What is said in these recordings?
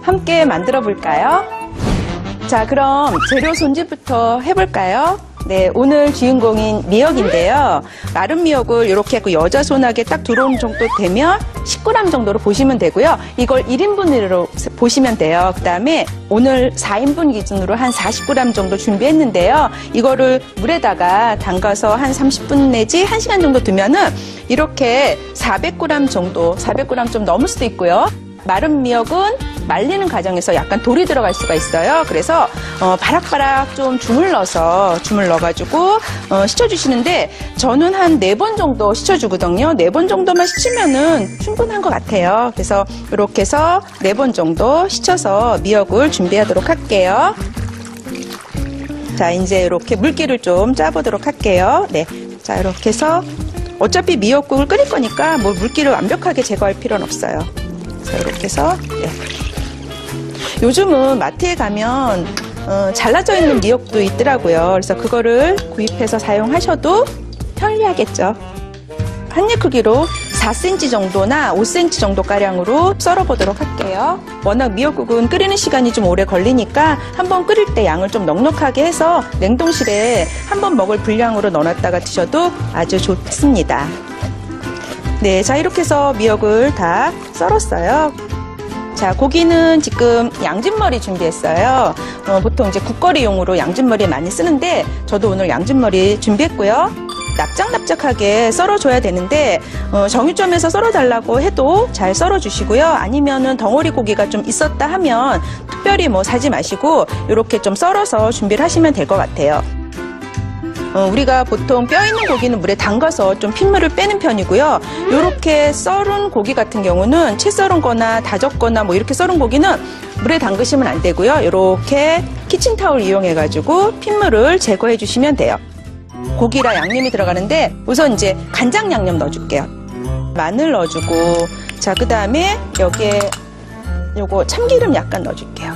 함께 만들어 볼까요? 자, 그럼 재료 손질부터 해볼까요? 네, 오늘 주인공인 미역인데요. 마른 미역을 이렇게 여자 손아귀에 딱 들어오는 정도 되면 10g 정도로 보시면 되고요. 이걸 1인분으로 보시면 돼요. 그 다음에 오늘 4인분 기준으로 한 40g 정도 준비했는데요. 이거를 물에다가 담가서 한 30분 내지 1시간 정도 두면은 이렇게 400g 정도, 400g 좀 넘을 수도 있고요. 마른 미역은 말리는 과정에서 약간 돌이 들어갈 수가 있어요. 그래서 바락바락 좀 주물러가지고 씻어주시는데 저는 한 4번 정도 씻어주거든요. 4번 정도만 씻으면은 충분한 것 같아요. 그래서 이렇게 해서 4번 정도 씻어서 미역을 준비하도록 할게요. 자, 이제 이렇게 물기를 좀 짜보도록 할게요. 네, 자, 이렇게 해서 어차피 미역국을 끓일 거니까 뭐 물기를 완벽하게 제거할 필요는 없어요. 자, 이렇게 해서 네. 요즘은 마트에 가면 잘라져 있는 미역도 있더라고요. 그래서 그거를 구입해서 사용하셔도 편리하겠죠. 한 입 크기로 4cm 정도나 5cm 정도 가량으로 썰어보도록 할게요. 워낙 미역국은 끓이는 시간이 좀 오래 걸리니까 한번 끓일 때 양을 좀 넉넉하게 해서 냉동실에 한번 먹을 분량으로 넣어놨다가 드셔도 아주 좋습니다. 네, 자, 이렇게 해서 미역을 다 썰었어요. 자, 고기는 지금 양진머리 준비했어요. 보통 이제 국거리용으로 양진머리 많이 쓰는데 저도 오늘 양진머리 준비했고요. 납작납작하게 썰어줘야 되는데 정육점에서 썰어달라고 해도 잘 썰어주시고요. 아니면은 덩어리 고기가 좀 있었다 하면 특별히 뭐 사지 마시고 이렇게 좀 썰어서 준비를 하시면 될 것 같아요. 우리가 보통 뼈 있는 고기는 물에 담가서 좀 핏물을 빼는 편이고요. 이렇게 썰은 고기 같은 경우는 채 썰은 거나 다졌거나 뭐 이렇게 썰은 고기는 물에 담그시면 안 되고요. 이렇게 키친타올 이용해가지고 핏물을 제거해 주시면 돼요. 고기랑 양념이 들어가는데 우선 이제 간장 양념 넣어줄게요. 마늘 넣어주고, 자, 그 다음에 여기에 요거 참기름 약간 넣어줄게요.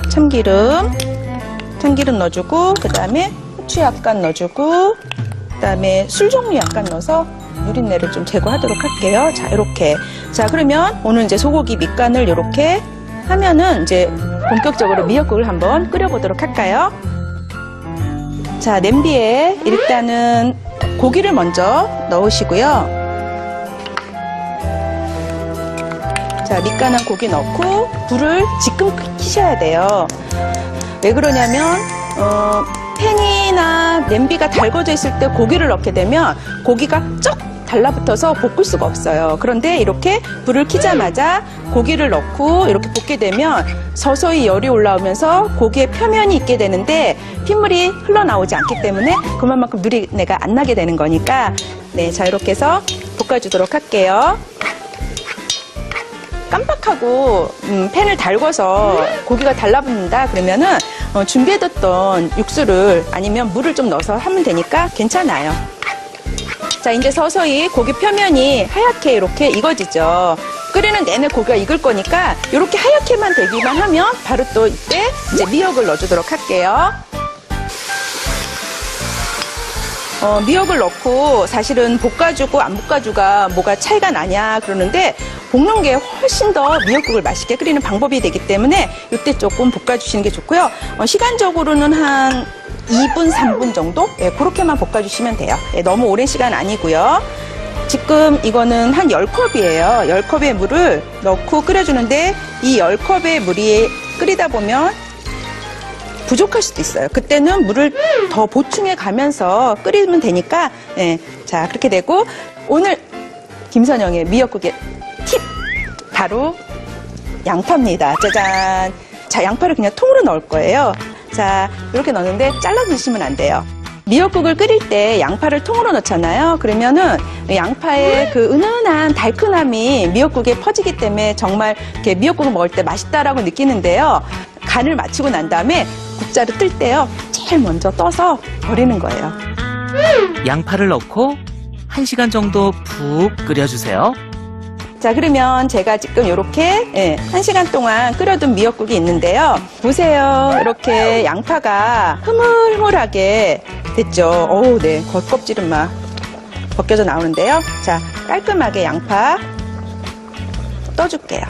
참기름 넣어주고, 그 다음에 후추 약간 넣어주고, 그 다음에 술 종류 약간 넣어서 누린내를 좀 제거하도록 할게요. 자, 이렇게. 자, 그러면 오늘 이제 소고기 밑간을 이렇게 하면은 이제 본격적으로 미역국을 한번 끓여보도록 할까요? 자, 냄비에 일단은 고기를 먼저 넣으시고요. 자, 밑간한 고기 넣고 불을 지금 켜셔야 돼요. 왜 그러냐면 팬이나 냄비가 달궈져 있을 때 고기를 넣게 되면 고기가 쩍 달라붙어서 볶을 수가 없어요. 그런데 이렇게 불을 켜자마자 고기를 넣고 이렇게 볶게 되면 서서히 열이 올라오면서 고기의 표면이 있게 되는데 핏물이 흘러나오지 않기 때문에 그만큼 누린내가 안 나게 되는 거니까 네, 자, 이렇게 해서 볶아주도록 할게요. 깜빡하고 팬을 달궈서 고기가 달라붙는다 그러면은 준비해뒀던 육수를 아니면 물을 좀 넣어서 하면 되니까 괜찮아요. 자, 이제 서서히 고기 표면이 하얗게 이렇게 익어지죠. 끓이는 내내 고기가 익을 거니까 이렇게 하얗게만 되기만 하면 바로 또 이때 이제 미역을 넣어주도록 할게요. 미역을 넣고 사실은 볶아주고 안 볶아주가 뭐가 차이가 나냐 그러는데 볶는 게 훨씬 더 미역국을 맛있게 끓이는 방법이 되기 때문에 이때 조금 볶아주시는 게 좋고요. 시간적으로는 한 2분, 3분 정도? 예, 그렇게만 볶아주시면 돼요. 예, 너무 오랜 시간 아니고요. 지금 이거는 한 10컵이에요. 10컵의 물을 넣고 끓여주는데 이 10컵의 물이 끓이다 보면 부족할 수도 있어요. 그때는 물을 더 보충해 가면서 끓이면 되니까 예, 자, 그렇게 되고 오늘 김선영의 미역국의 팁! 바로 양파입니다. 짜잔! 자, 양파를 그냥 통으로 넣을 거예요. 자, 이렇게 넣는데 잘라 넣으시면 안 돼요. 미역국을 끓일 때 양파를 통으로 넣잖아요. 그러면은 양파의 그 은은한 달큰함이 미역국에 퍼지기 때문에 정말 이렇게 미역국을 먹을 때 맛있다라고 느끼는데요. 간을 맞추고 난 다음에 국자를 뜰 때요. 제일 먼저 떠서 버리는 거예요. 양파를 넣고 1시간 정도 푹 끓여주세요. 자, 그러면 제가 지금 이렇게 1시간 동안 끓여둔 미역국이 있는데요. 보세요. 이렇게 양파가 흐물흐물하게 됐죠. 어우, 네. 겉껍질은 막 벗겨져 나오는데요. 자, 깔끔하게 양파 떠줄게요.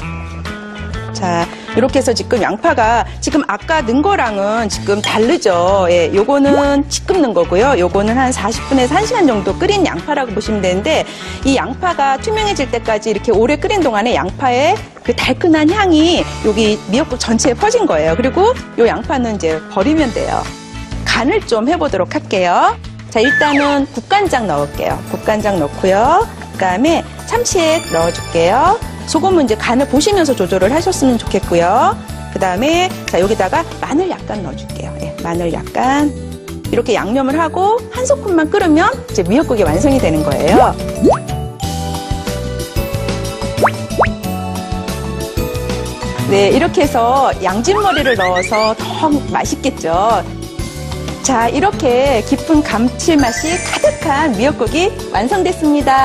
자, 이렇게 해서 지금 양파가 지금 아까 넣은 거랑은 지금 다르죠. 예, 요거는 지금 넣은 거고요. 요거는 한 40분에서 1시간 정도 끓인 양파라고 보시면 되는데 이 양파가 투명해질 때까지 이렇게 오래 끓인 동안에 양파의 그 달큰한 향이 여기 미역국 전체에 퍼진 거예요. 그리고 요 양파는 이제 버리면 돼요. 간을 좀 해보도록 할게요. 자, 일단은 국간장 넣을게요. 국간장 넣고요. 그다음에 참치액 넣어줄게요. 소금은 이제 간을 보시면서 조절을 하셨으면 좋겠고요. 그다음에 자, 여기다가 마늘 약간 넣어줄게요. 예, 마늘 약간. 이렇게 양념을 하고 한 소끔만 끓으면 이제 미역국이 완성이 되는 거예요. 네, 이렇게 해서 양진머리를 넣어서 더 맛있겠죠. 자, 이렇게 깊은 감칠맛이 가득한 미역국이 완성됐습니다.